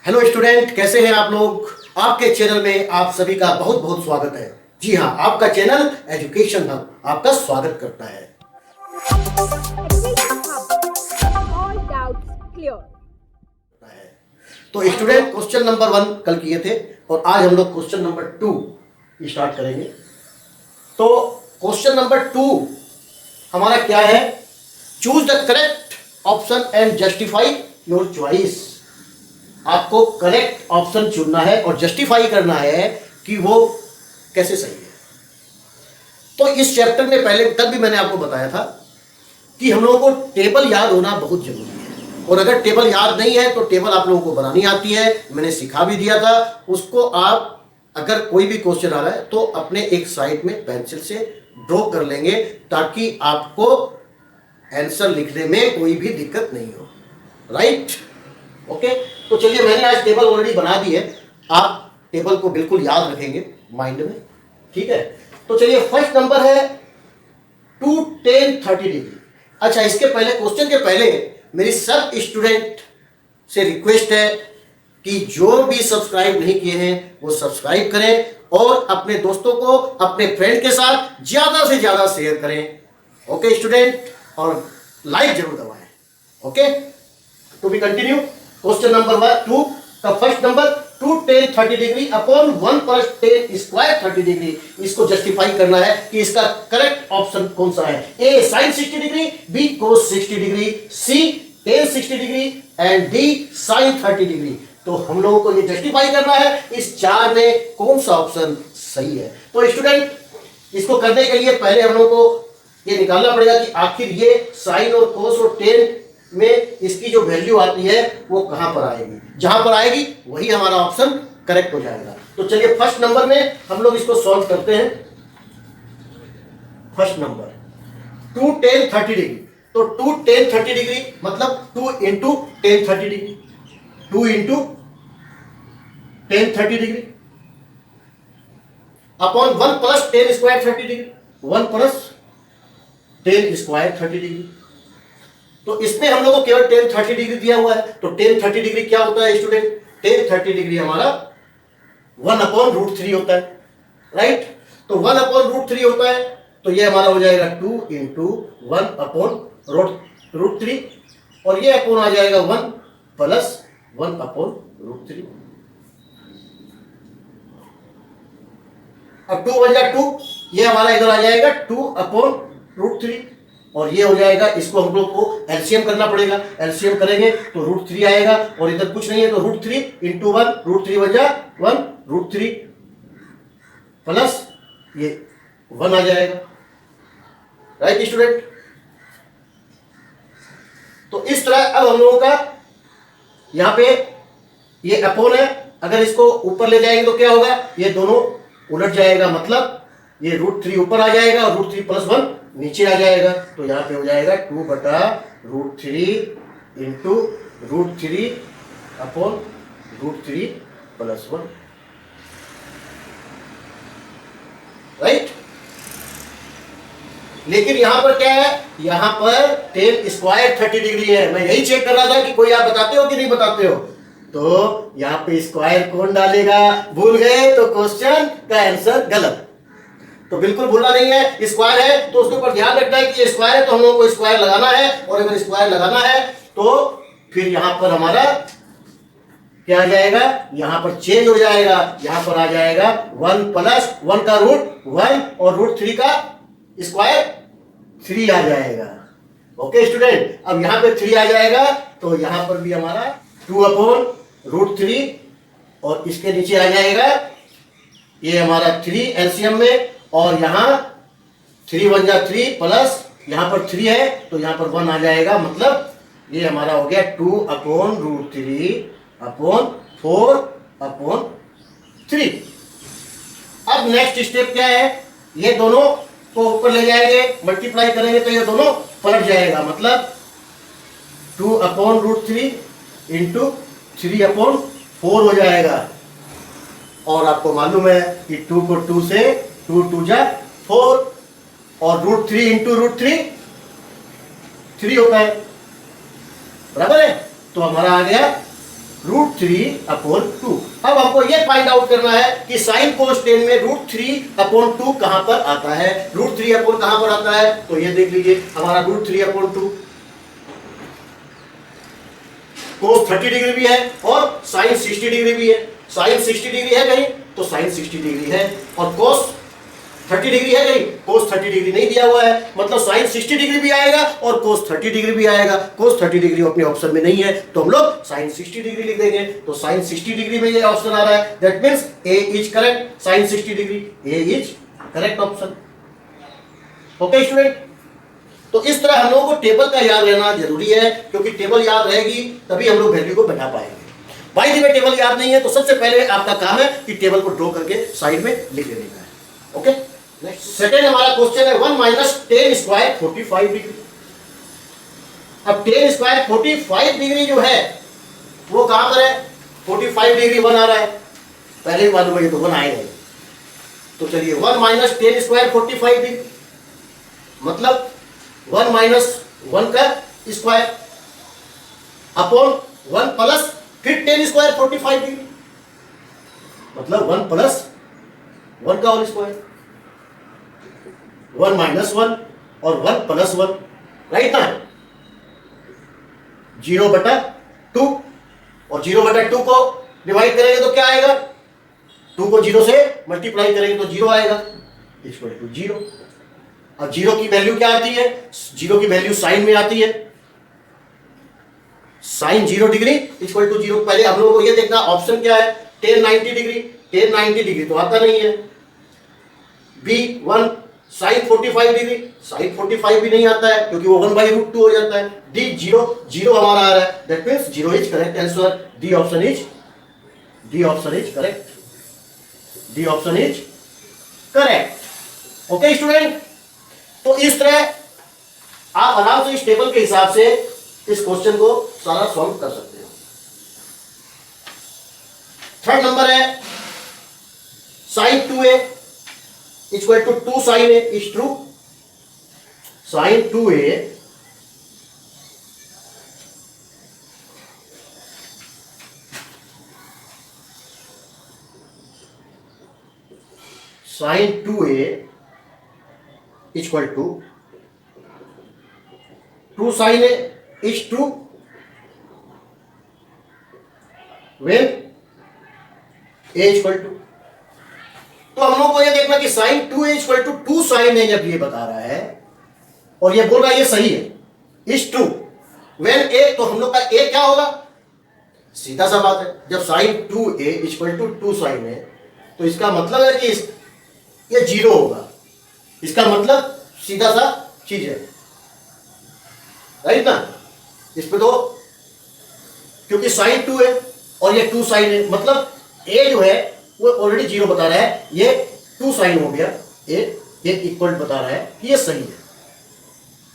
Hello student, कैसे हैं आप लोग। आपके चैनल में आप सभी का बहुत बहुत स्वागत है। जी हाँ, आपका चैनल एजुकेशन हब आपका स्वागत करता है। All doubts clear. तो स्टूडेंट, क्वेश्चन नंबर 1 कल किए थे और आज हम लोग क्वेश्चन नंबर 2 स्टार्ट करेंगे। तो क्वेश्चन नंबर 2 हमारा क्या है, choose the correct option and justify your choice. आपको करेक्ट ऑप्शन चुनना है और जस्टिफाई करना है कि वो कैसे सही है। तो इस चैप्टर में पहले कल भी मैंने आपको बताया था कि हम लोगों को टेबल याद होना बहुत जरूरी है, और अगर टेबल याद नहीं है तो टेबल आप लोगों को बनानी आती है, मैंने सिखा भी दिया था उसको। आप अगर कोई भी क्वेश्चन आ रहा है तो अपने एक साइड में पेंसिल से ड्रॉ कर लेंगे ताकि आपको आंसर लिखने में कोई भी दिक्कत नहीं हो। Right, okay. तो चलिए, मैंने आज टेबल ऑलरेडी बना दी है, आप टेबल को बिल्कुल याद रखेंगे माइंड में, ठीक है। तो चलिए, फर्स्ट नंबर है 2 10 30 डिग्री। अच्छा, इसके पहले क्वेश्चन के पहले मेरी सब स्टूडेंट से रिक्वेस्ट है कि जो भी सब्सक्राइब नहीं किए हैं वो सब्सक्राइब करें और अपने दोस्तों को, अपने फ्रेंड के साथ ज्यादा से ज्यादा शेयर करें। ओके स्टूडेंट, और लाइक जरूर दबाएं। Okay, to be continue. Question number 2 का first number 2 10 30 degree upon 1 plus 10 square 30 degree. इसको जस्टिफाई करना है कि इसका करेक्ट ऑप्शन कौन सा है। A sine 60 degree, B cos 60 degree, C tan 60 degree and D sine 30 degree. तो हम लोगों को ये जस्टिफाई करना है इस चार में कौन सा ऑप्शन सही है। तो स्टूडेंट, इसको करने के लिए पहले हम लोगों को ये निकालना पड़ेगा कि आखिर ये साइन और कोस और टेन में इसकी जो वैल्यू आती है वो कहां पर आएगी। जहां पर आएगी वही हमारा ऑप्शन करेक्ट हो जाएगा। तो चलिए, फर्स्ट नंबर में हम लोग इसको सॉल्व करते हैं। फर्स्ट नंबर 2 10 30 डिग्री, तो 2 10 30 डिग्री मतलब 2 into 10 30 degree, 2 into 10 30 degree upon 1 plus 10 square 30 degree, 1 plus 10 square 30 degree. तो इसमें हम लोग को केवल 10 30 डिग्री दिया हुआ है। तो 10 30 डिग्री क्या होता है स्टूडेंट, 10 30 डिग्री हमारा 1 अपॉन रूट 3 होता है। राइट, तो 1 अपॉन रूट 3 होता है, तो ये हमारा हो जाएगा 2 इंटू 1 अपॉन रूट 3, और ये अपॉन आ जाएगा 1 प्लस 1 अपॉन रूट 3। अब 2 बन जाए 2, ये हमारा इधर आ जाएगा 2 अपॉन रूट 3, और ये हो जाएगा, इसको हम लोग को एलसीएम करना पड़ेगा। एलसीएम करेंगे तो रूट 3 आएगा, और इधर कुछ नहीं है तो रूट 3 इंटू 1, रूट 3 बन जाए 1, रूट 3 प्लस ये 1 आ जाएगा। राइट स्टूडेंट, तो इस तरह अब हम लोगों का यहां पे ये अपॉन है, अगर इसको ऊपर ले जाएंगे तो क्या होगा, ये दोनों उलट जाएगा, मतलब ये रूट 3 ऊपर आ जाएगा और रूट 3 प्लस 1 नीचे आ जाएगा। तो यहां पे हो जाएगा 2 बटा root 3 into root 3 upon root 3 plus 1। Right, लेकिन यहां पर क्या है, यहां पर 10 स्क्वायर 30 डिग्री है। मैं यही चेक कर रहा था कि कोई आप बताते हो कि नहीं बताते हो। तो यहां पे स्क्वायर कौन डालेगा, भूल गए तो क्वेश्चन का आंसर गलत। तो बिल्कुल भूलना नहीं है, स्क्वायर है तो उसके ऊपर ध्यान रखना है कि ये स्क्वायर है तो हम लोगों को स्क्वायर लगाना है, और अगर स्क्वायर लगाना है तो फिर यहां पर हमारा क्या आ जाएगा, यहां पर चेंज हो जाएगा, यहां पर आ जाएगा 1 प्लस 1 का रूट 1 और रूट 3 का स्क्वायर 3 आ जाएगा। ओके स्टूडेंट, अब यहां पे 3 आ जाएगा तो यहां पर भी हमारा 2 अपॉन रूट 3, और इसके नीचे आ जाएगा ये हमारा 3 एलसीएम में, और यहां 3 बन जा 3 प्लस यहां पर 3 है तो यहां पर 1 आ जाएगा, मतलब ये हमारा हो गया 2 अपॉन रूट 3 अपॉन 4 अपॉन 3। अब नेक्स्ट स्टेप क्या है, ये दोनों को ऊपर ले जाएंगे, मल्टीप्लाई करेंगे तो ये दोनों पलट जाएगा, मतलब 2 अपॉन रूट 3 इंटू 3 अपॉन 4 हो जाएगा। और आपको मालूम है कि 2 को 2 से 2 2 जा 4, और रूट 3 इंटू रूट 3 होता है, बराबर है। तो हमारा आ गया √3/2। अब हमको ये फाइंड आउट करना है कि साइन कोस टेन में √3/2 कहां पर आता है। √3 कहां पर आता है, तो ये देख लीजिए हमारा √3/2 कोस 30 डिग्री भी है और साइन 60 डिग्री भी है। साइन 60 डिग्री है कहीं तो साइन 60 डिग्री है, और कोस 30 डिग्री है कहीं, कोस 30 डिग्री नहीं दिया हुआ है, मतलब साइन 60 डिग्री भी आएगा और कोस 30 डिग्री भी आएगा। कोस 30 डिग्री अपने ऑप्शन में नहीं है तो हम लोग साइन 60 डिग्री लिख देंगे। तो साइन 60 डिग्री में ये ऑप्शन आ रहा है, that means A is correct. Sine 60 degree, A is correct option. Okay student, तो इस तरह हम लोगों को टेबल का याद रहना जरूरी है, क्योंकि टेबल याद रहेगी तभी हम लोग वैल्यू को बैठा पाएंगे। बाई द वे टेबल याद नहीं है तो सबसे पहले आपका काम है कि टेबल को ड्रॉ करके साइड में लिख लेने का है। ओके, नेक्स्ट सेकंड हमारा क्वेश्चन है 1 - 10 स्क्वायर 45 डिग्री। अब 10 स्क्वायर 45 डिग्री जो है वो कहां पर है, 45 डिग्री 1 आ रहा है, पहले ही मालूम है ये तो 1 आएगा। तो चलिए 1 - 10 स्क्वायर 45 डिग्री, मतलब 1 - 1 का स्क्वायर अपॉन 1 प्लस फिर 10 स्क्वायर 45 डिग्री, मतलब 1 प्लस 1 का होल स्क्वायर, 1 - 1 और 1 प्लस 1, राइट ना। 0/2 और 0/2 को डिवाइड करेंगे तो क्या आएगा, 2 को 0 से मल्टीप्लाई करेंगे तो 0 आएगा, इक्वल टू 0। अब 0 की वैल्यू क्या आती है, 0 की वैल्यू साइन में आती है, साइन 0 डिग्री इक्वल टू 0। पहले हम लोगों को ये देखना ऑप्शन क्या है, tan 90 डिग्री, tan 90 डिग्री तो आता नहीं है। B1 साइन 45 डिग्री, साइन 45 भी नहीं आता है क्योंकि वो 1/√2 हो जाता है। D 0 0 हमारा आ रहा है, that means 0 is correct answer. D option is correct, D option is correct. Okay student, तो इस तरह आप आराम से इस टेबल के हिसाब से इस क्वेश्चन को सारा सॉल्व कर सकते हो। थर्ड नंबर है sine 2a equal to 2 sine a is true. Sine 2a sine 2a equal to 2 sine a is true when a equal to. तो हम लोग को ये देखना कि sine 2a equal to 2 sine a जब ये बता रहा है और ये बोल रहा है ये सही है, इज ट्रू व्हेन a, तो हम लोग का a क्या होगा, सीधा सा बात है, जब sine 2a equal to 2 sine a तो इसका मतलब है कि ये 0 होगा, इसका मतलब सीधा सा चीज है, राइट ना। इस पे तो क्योंकि साइन 2 है और ये 2 साइन है, मतलब a जो है वो ऑलरेडी 0 बता रहा है, ये 2 साइन हो गया, ये इक्वल बता रहा है कि ये सही है।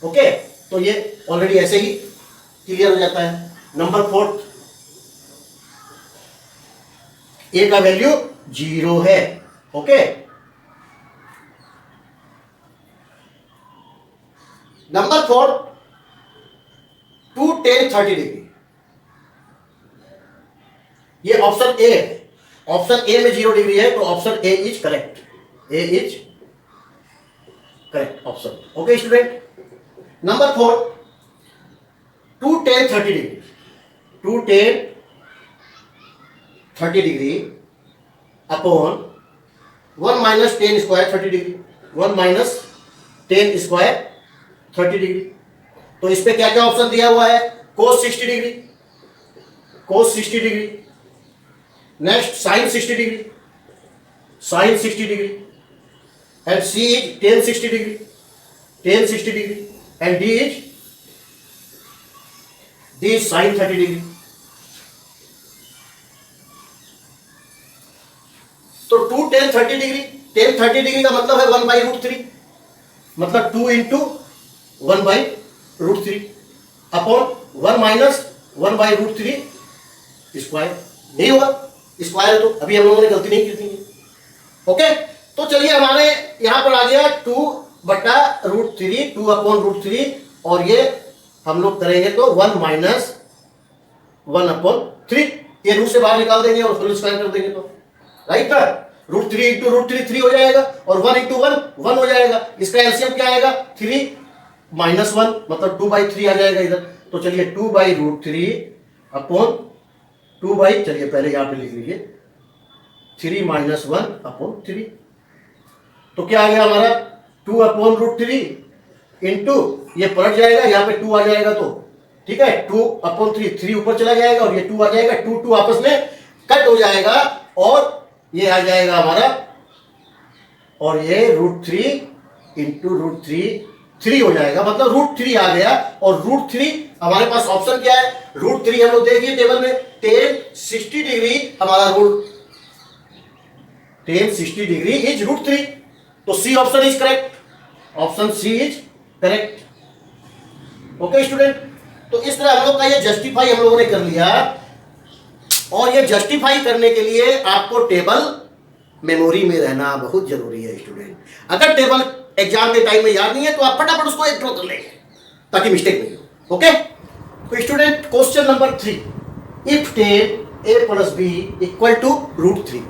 ओके, तो ये ऑलरेडी ऐसे ही क्लियर हो जाता है। नंबर 4, a का वैल्यू 0 है। ओके, नंबर 4 2 tan 30 डिग्री, ये ऑप्शन ए है। ऑप्शन ए में 0 डिग्री है तो option A is correct, A is correct option. Okay student, number 4 2 tan 30 degree, 2 tan 30 degree upon 1 - 10 square 30 degree, 1 - 10 square 30 degree. तो इस पे क्या क्या ऑप्शन दिया हुआ है, cos 60 degree, cos 60 degree, next sine 60 degree, sine 60 degree, and C is tan 60 degree, tan 60 degree, and D is sine 30 degree. तो 2 tan 30 degree, tan 30 degree का मतलब है 1/√3, मतलब 2 × 1/√3 अपॉन 1 - 1/√3 स्क्वायर। नहीं होगा, स्क्वायर है तो अभी हम लोगों ने गलती नहीं की थी। ओके, तो चलिए हमारे यहां पर आ गया 2/√3, 2/√3, और ये हम लोग करेंगे तो 1 - 1/3 ये रूट से बाहर निकाल देंगे और फिर स्क्वायर कर देंगे तो राइट ना। रूट 3 इंटू रूट 3 3 हो जाएगा और 1 इंटू 1 1 हो जाएगा। इसका एलसीएम क्या आएगा 3 माइनस 1 मतलब 2/3 आ जाएगा इधर। तो चलिए 2/√3 अपॉन 2 चलिए पहले यहाँ पे लिख लीजिए 3 माइनस 1 अपॉन 3। तो क्या आ गया हमारा 2/√3 इंटू ये पलट जाएगा यहाँ पे 2 आ जाएगा तो ठीक है 2/3 3 ऊपर चला जाएगा और ये 2 आ जाएगा 2 2 आपस में कट हो जाएगा और ये आ जाएगा हमारा और ये √3 इंटू √3 3 हो जाएगा मतलब √3 आ गया। और √3 हमारे पास ऑप्शन क्या है √3 हम लोग देखिए टेबल में tan 60 डिग्री हमारा tan 60 डिग्री इज √3 तो C option is correct. Option C is correct. Okay student तो इस तरह हम लोग का ये जस्टिफाई हम लोगों ने कर लिया और ये जस्टिफाई करने के लिए आपको टेबल मेमोरी में रहना बहुत जरूरी है स्टूडेंट। अगर टेबल एग्जाम के टाइम में याद नहीं है तो आप फटाफट उसको ड्रॉ कर लेंगे ताकि मिस्टेक नहीं हो। ओके तो student question number 3 if tan a plus b equal to √3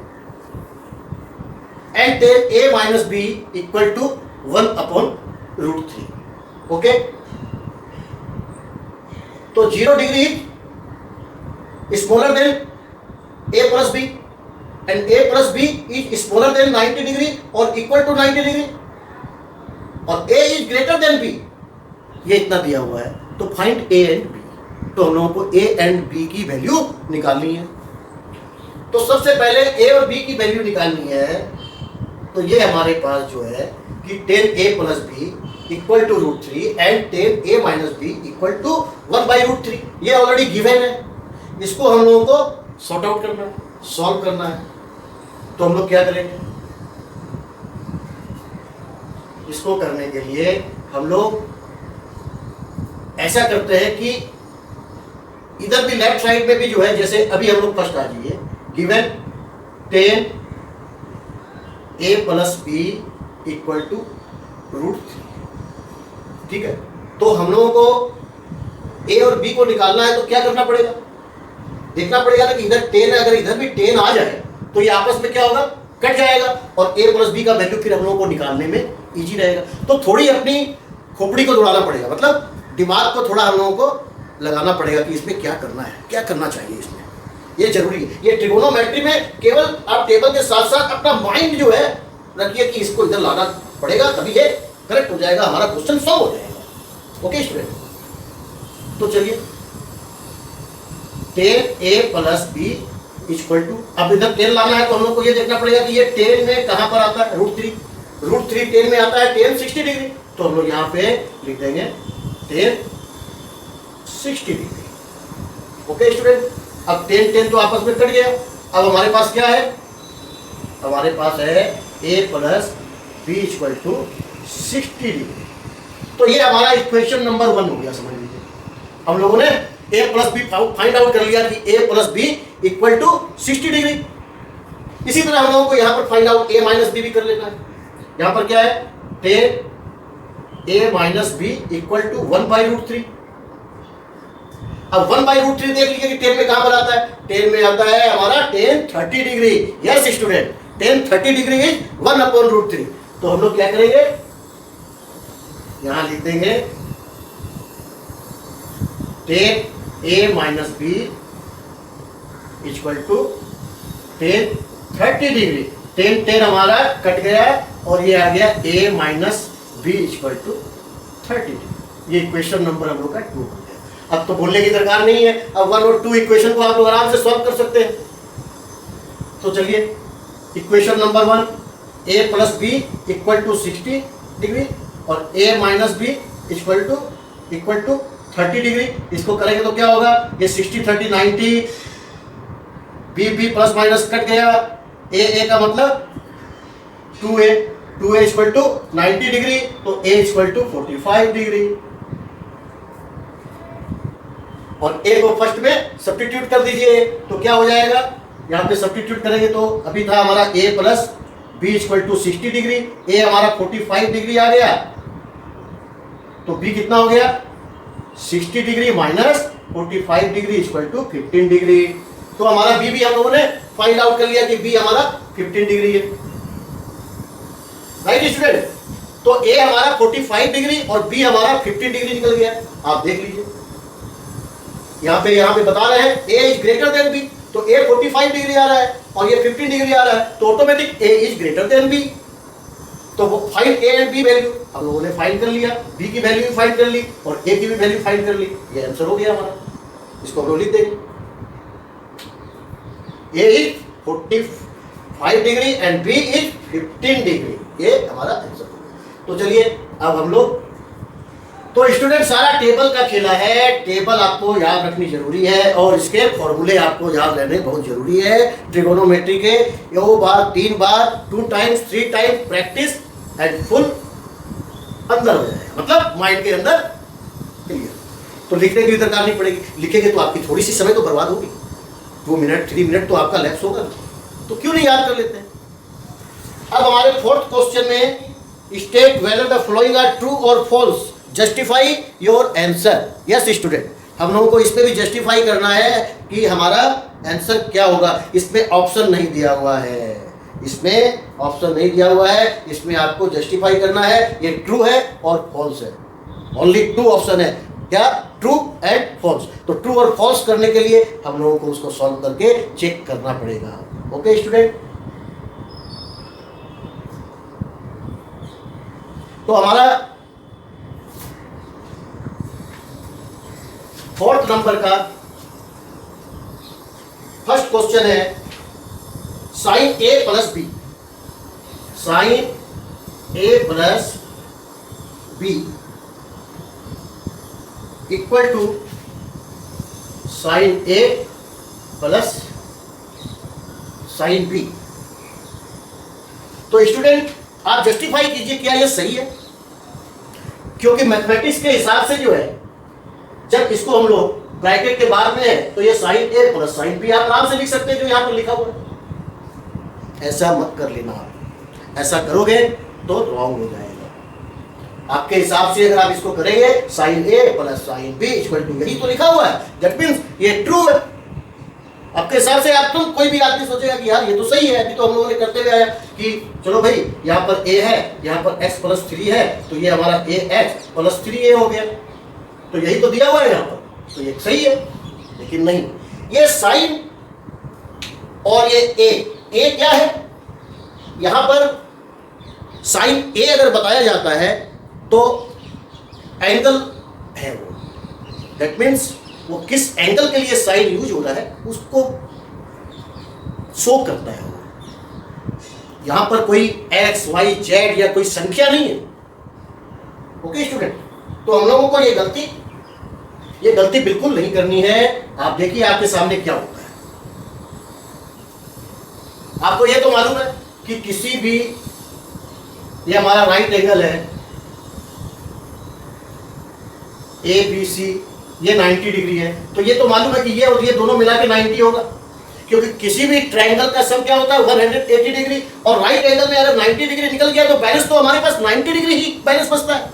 and tan a minus b equal to 1/√3 okay तो 0 degree smaller than a plus b and a plus b is smaller than 90 degree और equal to 90 degree और a is greater than b ये इतना दिया हुआ है तो find a and b। तो हम लोगों को a एंड b की वैल्यू निकालनी है। तो सबसे पहले a और b की वैल्यू निकालनी है तो ये हमारे पास जो है कि tan a plus b equal to √3 and tan a minus b equal to 1/√3 ये ऑलरेडी गिवन है। इसको हम लोगों को सॉर्ट आउट करना है सॉल्व करना है। तो हम लोग क्या करेंगे इसको करने के लिए हम लोग ऐसा करते हैं कि इधर भी लेफ्ट साइड में भी जो है जैसे अभी हम लोग फर्स्ट आ जाइए given tan a plus b equal to √3 ठीक है। तो हम लोगों को a और b को निकालना है तो क्या करना पड़ेगा देखना पड़ेगा ना कि इधर tan है अगर इधर भी tan आ जाए तो ये आपस में क्या होगा कट जाएगा और a plus b का वैल्यू फिर हम लोगों को निकालने में इजी रहेगा। तो थोड़ी अपनी खोपड़ी को दौड़ाना पड़ेगा मतलब दिमाग को थोड़ा हम लोगों को लगाना पड़ेगा कि इसमें क्या करना है क्या करना चाहिए इसमें ये जरूरी है। ये ट्रिगोनोमेट्री में केवल आप टेबल के साथ साथ अपना माइंड जो है रखिए कि इसको इधर लाना पड़ेगा तभी ये करेक्ट हो जाएगा हमारा क्वेश्चन सॉल्व हो जाएगा। ओके स्टूडेंट तो चलिए tan a plus b equal to अब इधर tan लाना है तो हम लोग को ये देखना पड़ेगा कि ये tan में कहां पर आता है √3 tan में आता है tan 60 डिग्री तो हम लोग यहाँ पे लिख देंगे tan 60 डिग्री। ओके स्टूडेंट अब tan तो आपस में कट गया। अब हमारे पास क्या है हमारे पास है a plus b equal to 60 degree. तो ये हमारा इक्वेशन नंबर 1 हो गया समझ लीजिए। हम लोगों ने a plus b find out कर लिया कि a plus b equal to 60 degree. इसी तरह हम लोगों को यहाँ पर find out a minus b भी कर लेना है। यहाँ पर क्या है tan a minus b equal to 1/√3। अब 1/√3 देख लीजिए कि tan में कहां पर आता है tan में आता है हमारा tan 30 degree. Yes student tan 30 degree is 1/√3। तो हम लोग क्या करेंगे यहां लिख देंगे tan a minus b equal to tan 30 degree. tan हमारा कट गया और ये आ गया a minus b equal to 30 degree. ये इक्वेशन नंबर हम लोग का 2 हो गया। अब तो बोलने की दरकार नहीं है। अब 1 और 2 इक्वेशन को आप लोग आराम से सॉल्व कर सकते हैं। तो चलिए equation number 1 a plus b equal to 60 degree और a minus b equal to 30 degree. इसको करेंगे तो क्या होगा ये 60 30 90 b प्लस माइनस कट गया a का मतलब 2a इक्वल टू 90 डिग्री तो a इक्वल टू 45 डिग्री और a को फर्स्ट में सब्स्टिट्यूट कर दीजिए तो क्या हो जाएगा यहाँ पे सब्स्टिट्यूट करेंगे तो अभी था हमारा a plus b equal to 60 degree a हमारा 45 डिग्री आ गया तो b कितना हो गया 60 degree minus 45 degree equal to 15 degree. तो हमारा बी भी हम लोगों ने फाइंड आउट कर लिया कि बी हमारा 15 डिग्री है, राइट स्टूडेंट। तो ए हमारा 45 डिग्री और बी हमारा 15 डिग्री निकल गया। आप देख लीजिए यहाँ पे बता रहे हैं ए इज ग्रेटर देन बी, तो ए 45 डिग्री आ रहा है और ये 15 डिग्री आ रहा है, तो automatic A is greater than B. तो वो find A and B value हम लोगों ने फाइंड कर लिया, बी की वैल्यू भी फाइंड कर ली और ए की भी वैल्यू फाइंड कर ली। ये आंसर हो गया हमारा। इसको हम लोग लिख देंगे A is 45 degree and B is 15 degree, ये हमारा आंसर हो गया। तो चलिए अब हम लोग, तो स्टूडेंट सारा टेबल का खेला है, टेबल आपको याद रखनी जरूरी है और इसके फॉर्मूले आपको याद रहने बहुत जरूरी है। ट्रिगोनोमेट्री के 2 बार 3 बार 2 times 3 times practice and full अंदर हो जाएगा, मतलब माइंड के अंदर क्लियर। तो लिखने की भी दरकार नहीं पड़ेगी, लिखेंगे तो आपकी थोड़ी सी समय तो बर्बाद होगी, 2 मिनट 3 मिनट तो आपका लैप्स होगा, तो क्यों नहीं याद कर लेते हैं। अब हमारे 4th क्वेश्चन में state whether the following are true और false, justify your answer. Yes student, हम लोगों को इस पे भी जस्टिफाई करना है कि हमारा आंसर क्या होगा। इसमें ऑप्शन नहीं दिया हुआ है, इसमें ऑप्शन नहीं दिया हुआ है, इसमें आपको जस्टिफाई करना है ये ट्रू है और फॉल्स है। ओनली 2 ऑप्शन है, क्या, ट्रू एंड फॉल्स। तो ट्रू और फॉल्स करने के लिए हम लोगों को उसको सॉल्व करके चेक करना पड़ेगा। ओके स्टूडेंट, तो हमारा 4th नंबर का फर्स्ट क्वेश्चन है sine A plus B, sine A plus B equal to sine A plus sine B. तो स्टूडेंट आप जस्टिफाई कीजिए क्या ये सही है, क्योंकि मैथमेटिक्स के हिसाब से जो है जब इसको हम लोग ब्रैकेट के बाहर में है तो ये sign A plus sine B आप आराम से लिख सकते हैं जो यहाँ पर लिखा हुआ है। ऐसा मत कर लेना, आप ऐसा करोगे तो रॉन्ग हो जाएगा। आपके हिसाब से अगर आप इसको करेंगे sine A plus sine B equal to, यही तो लिखा हुआ है, दैट मींस ये ट्रू है। आपके हिसाब से आप तुम कोई भी आदमी सोचेगा कि यार ये तो सही है, अभी तो हम लोगों ने करते हुए आया कि चलो भाई यहाँ पर a है, यहाँ पर x प्लस 3 है, तो ये हमारा ax प्लस 3a हो गया, तो यही तो दिया हुआ है यहाँ पर, तो ये सही है। लेकिन नहीं, ये साइन और ये a क्या है, यहाँ पर साइन a अगर बताया जाता है तो एंगल है वो, दैट मीन्स वो किस एंगल के लिए साइन यूज हो रहा है उसको शो करता है। यहां पर कोई x, y, z या कोई संख्या नहीं है। ओके स्टूडेंट, तो हम लोगों को ये गलती बिल्कुल नहीं करनी है। आप देखिए आपके सामने क्या होता है। आपको ये तो मालूम है कि किसी भी, ये हमारा राइट एंगल है ABC, ये 90 डिग्री है, तो ये तो मालूम है कि ये और ये दोनों मिला के 90 होगा, क्योंकि किसी भी ट्रायंगल का सम क्या होता है 180 डिग्री, और राइट एंगल में अगर 90 डिग्री निकल गया तो बैलेंस तो हमारे पास 90 डिग्री ही बैलेंस बचता है,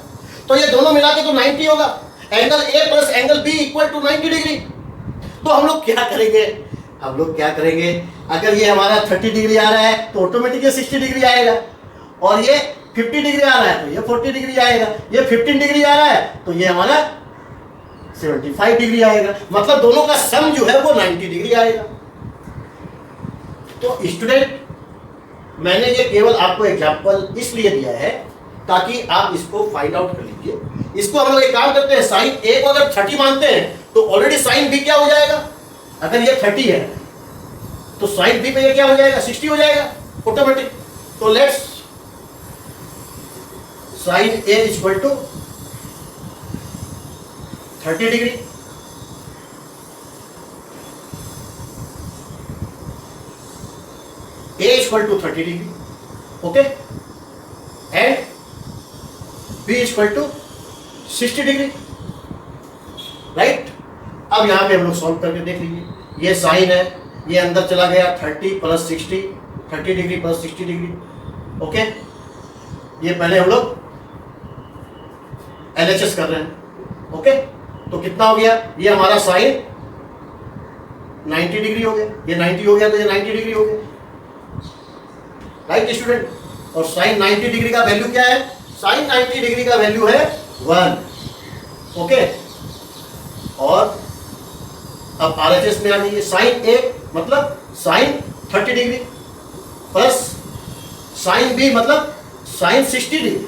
तो ये दोनों मिला के तो 90 होगा। Angle A plus angle B equal to 90 degree. तो हम लोग क्या करेंगे, अगर ये हमारा 30 डिग्री आ रहा है तो ऑटोमेटिक ये 60 डिग्री आएगा, और ये 50 डिग्री आ रहा है तो ये 40 डिग्री आएगा, ये 15 डिग्री आ रहा है तो ये हमारा 75 डिग्री आएगा, मतलब दोनों का सम जो है वो 90 डिग्री आएगा। तो स्टूडेंट मैंने ये केवल आपको एग्जांपल इसलिए दिया है ताकि आप इसको फाइंड आउट कर लीजिए। इसको हम लोग एक काम करते हैं, साइन ए को अगर 30 मानते हैं तो ऑलरेडी साइन बी क्या हो जाएगा, अगर ये 30 है तो साइन बी पे ये क्या हो जाएगा 60 हो जाएगा ऑटोमेटिक। तो let's sine A equal to 30 degree, A equal to 30 degree, okay, and B equal to 60 degree, right. अब यहां पे हम लोग सॉल्व करके देख लीजिए, ये साइन है, ये अंदर चला गया 30 plus 60, 30 degree plus 60 degree, okay. ये पहले हम लोग LHS कर रहे हैं, ओके। तो कितना हो गया, ये हमारा साइन 90 डिग्री हो गया, ये 90 हो गया तो ये 90 डिग्री हो गया, राइट स्टूडेंट। और साइन 90 डिग्री का वैल्यू क्या है? साइन 90 डिग्री का वैल्यू है 1, ओके। और अब RHS में आ जाइए, साइन A मतलब sine 30 degree plus sine B मतलब साइन 60 डिग्री।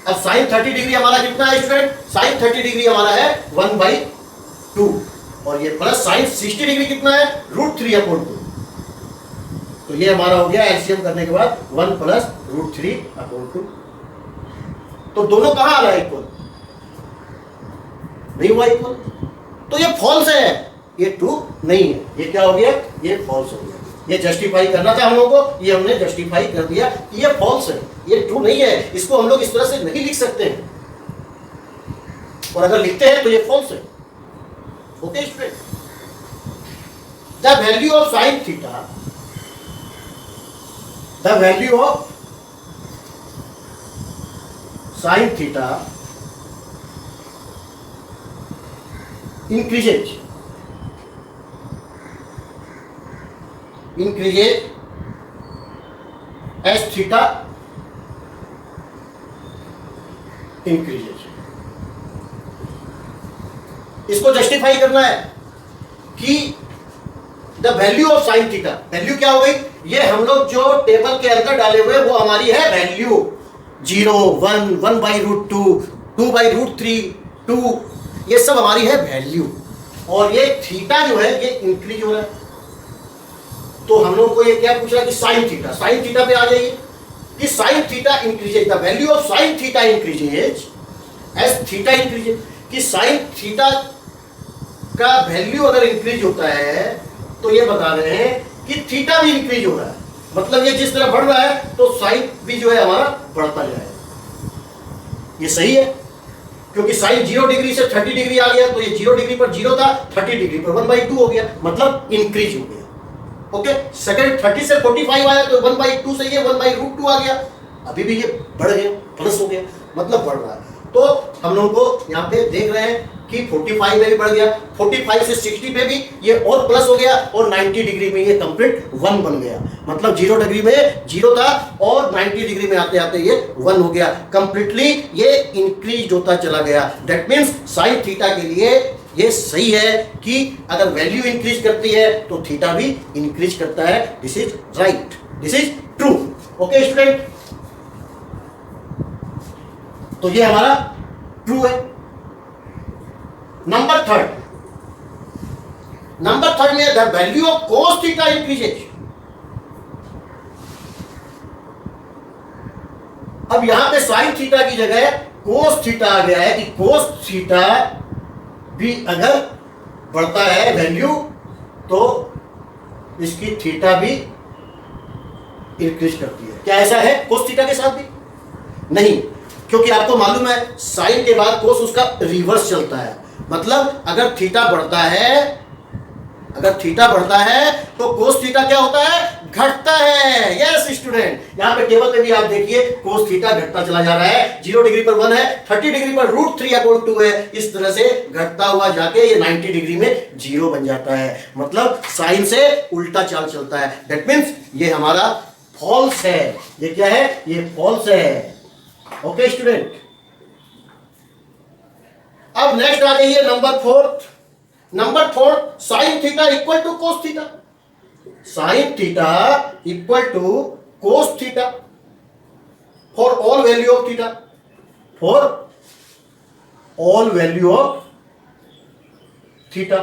अब साइन 30 डिग्री हमारा कितना है स्टूडेंट? साइन 30 डिग्री हमारा है 1/2 और ये प्लस साइन 60 डिग्री कितना है? √3/2। तो ये हमारा हो गया एलसीएम करने के बाद 1 + √3/2। तो दोनों कहां आ रहा है? इक्वल नहीं हुआ इक्वल, तो ये फॉल्स है, ये ट्रू नहीं है। ये क्या हो गया? ये फॉल्स हो गया। ये जस्टिफाई करना था हम लोगों को, ये हमने जस्टिफाई कर दिया कि ये फॉल्स है, ये ट्रू नहीं है। इसको हम लोग इस तरह से नहीं लिख सकते हैं, और अगर लिखते हैं तो ये फॉल्स है, okay student. The value of sine theta, the value of sine theta increases as theta increases। इसको जस्टिफाई करना है कि the value of sine theta, value क्या हो गई? ये हम लोग जो टेबल के अंदर डाले हुए वो हमारी है वैल्यू 0, 1, 1/√2, 2/√3, 2, ये सब हमारी है वैल्यू। और ये थीटा जो है ये इंक्रीज हो रहा है। तो हम लोग को ये क्या पूछ रहा है कि साइन थीटा, साइन थीटा पे आ जाइए कि sine theta increases, the value of sine theta increases as theta increases, कि साइन थीटा का वैल्यू अगर इंक्रीज होता है तो ये बता रहे हैं कि थीटा भी इंक्रीज हो रहा है। मतलब ये जिस तरह बढ़ रहा है तो साइन भी जो है हमारा बढ़ता जाएगा। ये सही है, क्योंकि साइन 0 डिग्री से 30 डिग्री आ गया, तो ये 0 डिग्री पर 0 था, 30 डिग्री पर 1/2 हो गया, मतलब इंक्रीज हो गया, ओके। सेकंड 30 से 45 आया तो 1/2 से ये 1/√2 आ गया, अभी भी ये बढ़ गया, प्लस हो गया, मतलब बढ़ रहा है। तो हम लोगों को यहाँ पे देख रहे हैं कि 45 में भी बढ़ गया, 45 से 60 पे भी ये और प्लस हो गया, और 90 डिग्री में ये कंप्लीट 1 बन गया। मतलब 0 डिग्री में 0 था और 90 डिग्री में आते आते ये 1 हो गया, कंप्लीटली ये इंक्रीज होता चला गया। दैट मीन्स साइन थीटा के लिए ये सही है कि अगर वैल्यू इंक्रीज करती है तो थीटा भी इंक्रीज करता है। This is right, this is true, okay student. तो ये हमारा ट्रू है। नंबर थर्ड में the value of cos theta increases. अब यहां पे साइन थीटा की जगह कोस थीटा आ गया है कि कोस थीटा भी अगर बढ़ता है वैल्यू तो इसकी थीटा भी इंक्रीज करती है। क्या ऐसा है कोस थीटा के साथ भी? नहीं, क्योंकि आपको मालूम है साइन के बाद कोस उसका रिवर्स चलता है। मतलब अगर थीटा बढ़ता है तो कोस थीटा क्या होता है? घटता है। यस स्टूडेंट, यहां पे टेबल पे भी आप देखिए कोस थीटा घटता चला जा रहा है। 0 डिग्री पर 1 है, 30 डिग्री पर √3/2 है, इस तरह से घटता हुआ जाके ये 90 डिग्री में 0 बन जाता है। मतलब साइन से उल्टा चाल चलता है। दैट मीन्स ये हमारा फॉल्स है। ये क्या है? ये फॉल्स है, ओके स्टूडेंट। अब नेक्स्ट आ जाइए number 4 sine theta equal to cos theta. Sine theta equal to cos theta for all value of theta, for all value of theta.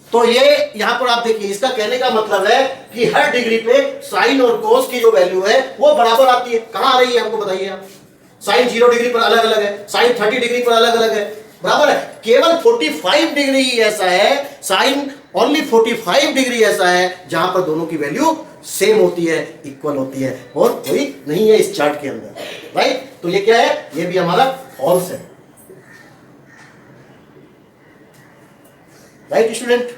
तो ये यहां पर आप देखिए, इसका कहने का मतलब है कि हर डिग्री पे साइन और कोस की जो वैल्यू है वो बराबर आती है। कहां आ रही है हमको बताइए आप? साइन 0 डिग्री पर अलग अलग है, साइन 30 डिग्री पर अलग अलग है, बराबर है। केवल 45 डिग्री ही ऐसा है, साइन ओनली 45 डिग्री ऐसा है जहां पर दोनों की वैल्यू सेम होती है, इक्वल होती है, और कोई नहीं है इस चार्ट के अंदर, राइट। तो ये क्या है? ये भी हमारा फॉल्स है, राइट स्टूडेंट।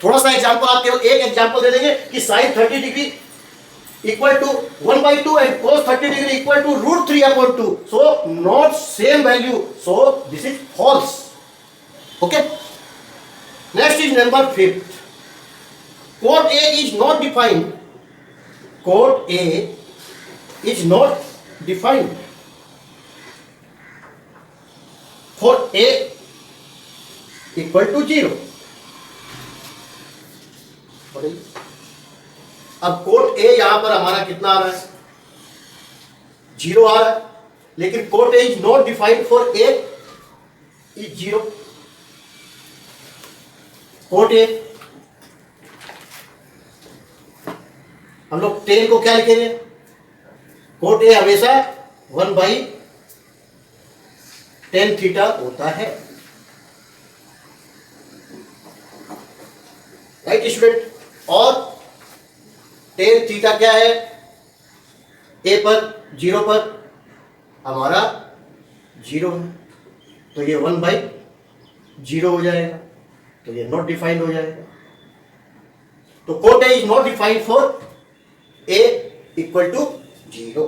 थोड़ा सा एग्जांपल, आप केवल एक एग्जांपल दे देंगे कि sine 30 degree equal to 1/2 and cos 30 degree equal to √3/2, so not same value, so this is false, okay. Next is number 5. Cot A is not defined. Cot A is not defined for A equal to 0. अब code ए यहां पर हमारा कितना आ रहा है? 0 आ रहा है. लेकिन cot A is not defined for A is 0. Cot A हम लोग टेन को क्या लिखेंगे? कोड ए हमेशा 1/tan थीटा होता है. Right student. और tan थीटा क्या है? ए पर 0 पर हमारा 0 है, तो ये 1/0 हो जाएगा. तो ये नॉट डिफाइंड हो जाएगा. तो cot A is not defined for A equal to 0.